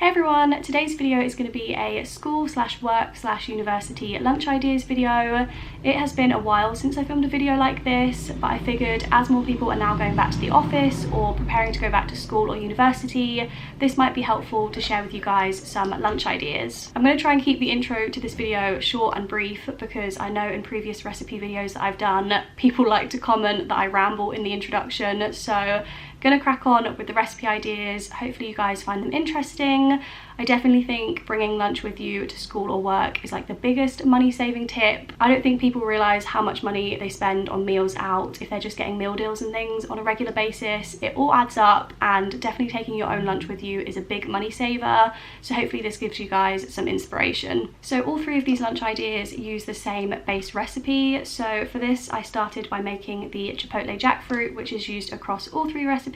everyone, today's video is going to be a school/work/university lunch ideas video. It has been a while since I filmed a video like this, but I figured as more people are now going back to the office or preparing to go back to school or university, this might be helpful to share with you guys some lunch ideas. I'm going to try and keep the intro to this video short and brief because I know in previous recipe videos that I've done, people like to comment that I ramble in the introduction, so gonna crack on with the recipe ideas. Hopefully you guys find them interesting. I definitely think bringing lunch with you to school or work is like the biggest money saving tip. I don't think people realise how much money they spend on meals out if they're just getting meal deals and things on a regular basis. It all adds up, and definitely taking your own lunch with you is a big money saver. So hopefully this gives you guys some inspiration. So all three of these lunch ideas use the same base recipe. So for this I started by making the Chipotle Jackfruit, which is used across all three recipes.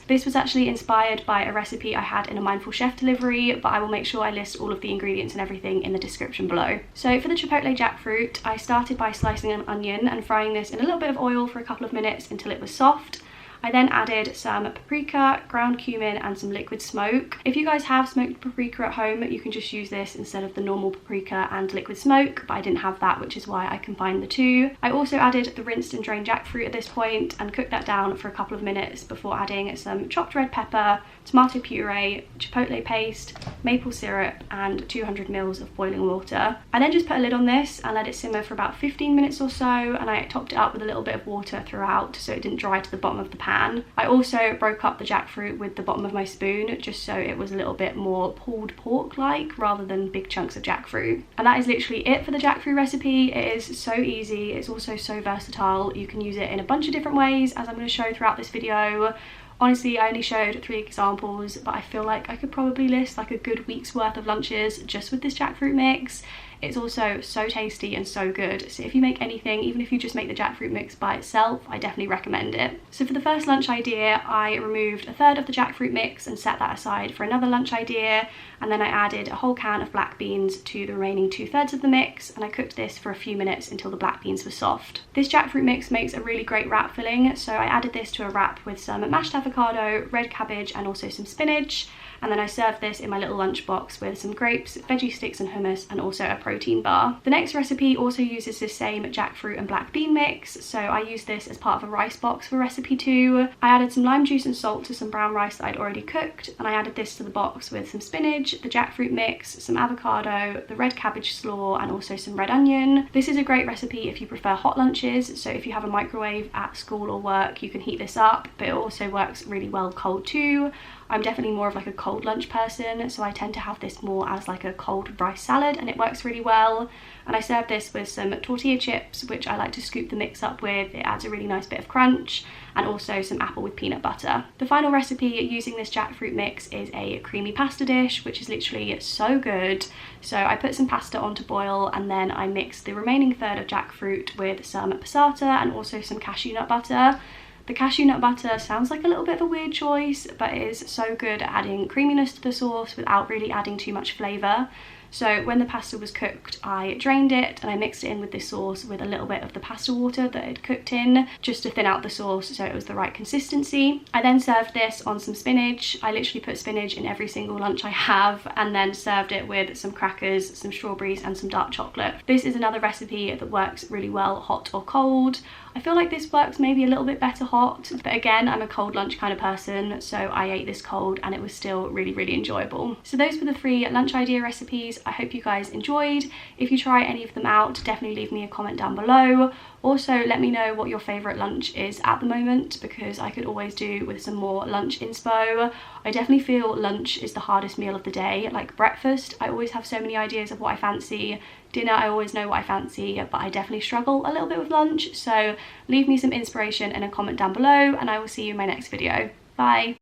This was actually inspired by a recipe I had in a Mindful Chef delivery, but I will make sure I list all of the ingredients and everything in the description below. So for the Chipotle Jackfruit, I started by slicing an onion and frying this in a little bit of oil for a couple of minutes until it was soft. I then added some paprika, ground cumin and some liquid smoke. If you guys have smoked paprika at home, you can just use this instead of the normal paprika and liquid smoke, but I didn't have that, which is why I combined the two. I also added the rinsed and drained jackfruit at this point and cooked that down for a couple of minutes before adding some chopped red pepper, tomato puree, chipotle paste, maple syrup and 200 ml of boiling water. I then just put a lid on this and let it simmer for about 15 minutes or so, and I topped it up with a little bit of water throughout so it didn't dry to the bottom of the pan. I also broke up the jackfruit with the bottom of my spoon just so it was a little bit more pulled pork like rather than big chunks of jackfruit. And that is literally it for the jackfruit recipe. It is so easy, it's also so versatile. You can use it in a bunch of different ways, as I'm going to show throughout this video. Honestly, I only showed 3 examples, but I feel like I could probably list like a good week's worth of lunches just with this jackfruit mix. It's also so tasty and so good. So if you make anything, even if you just make the jackfruit mix by itself, I definitely recommend it. So for the first lunch idea, I removed a third of the jackfruit mix and set that aside for another lunch idea. And then I added a whole can of black beans to the remaining 2/3 of the mix, and I cooked this for a few minutes until the black beans were soft. This jackfruit mix makes a really great wrap filling, so I added this to a wrap with some mashed avocado, red cabbage and also some spinach. And then I served this in my little lunchbox with some grapes, veggie sticks and hummus, and also a protein bar. The next recipe also uses this same jackfruit and black bean mix, so I used this as part of a rice box for recipe 2. I added some lime juice and salt to some brown rice that I'd already cooked, and I added this to the box with some spinach, the jackfruit mix, some avocado, the red cabbage slaw, and also some red onion. This is a great recipe if you prefer hot lunches, so if you have a microwave at school or work, you can heat this up, but it also works really well cold too. I'm definitely more of like a cold lunch person, so I tend to have this more as like a cold rice salad, and it works really well. And I served this with some tortilla chips, which I like to scoop the mix up with. It adds a really nice bit of crunch, and also some apple with peanut butter. The final recipe using this jackfruit mix is a creamy pasta dish, which is literally so good. So I put some pasta on to boil, and then I mixed the remaining third of jackfruit with some passata and also some cashew nut butter. The cashew nut butter sounds like a little bit of a weird choice, but it is so good at adding creaminess to the sauce without really adding too much flavour. So when the pasta was cooked, I drained it and I mixed it in with this sauce with a little bit of the pasta water that it cooked in, just to thin out the sauce so it was the right consistency. I then served this on some spinach. I literally put spinach in every single lunch I have, and then served it with some crackers, some strawberries and some dark chocolate. This is another recipe that works really well hot or cold. I feel like this works maybe a little bit better hot, but again, I'm a cold lunch kind of person, so I ate this cold and it was still really, really enjoyable. So those were the 3 lunch idea recipes. I hope you guys enjoyed. If you try any of them out, definitely leave me a comment down below. Also, let me know what your favourite lunch is at the moment, because I could always do with some more lunch inspo. I definitely feel lunch is the hardest meal of the day. Like breakfast, I always have so many ideas of what I fancy. Dinner, I always know what I fancy, but I definitely struggle a little bit with lunch. So leave me some inspiration in a comment down below, and I will see you in my next video. Bye!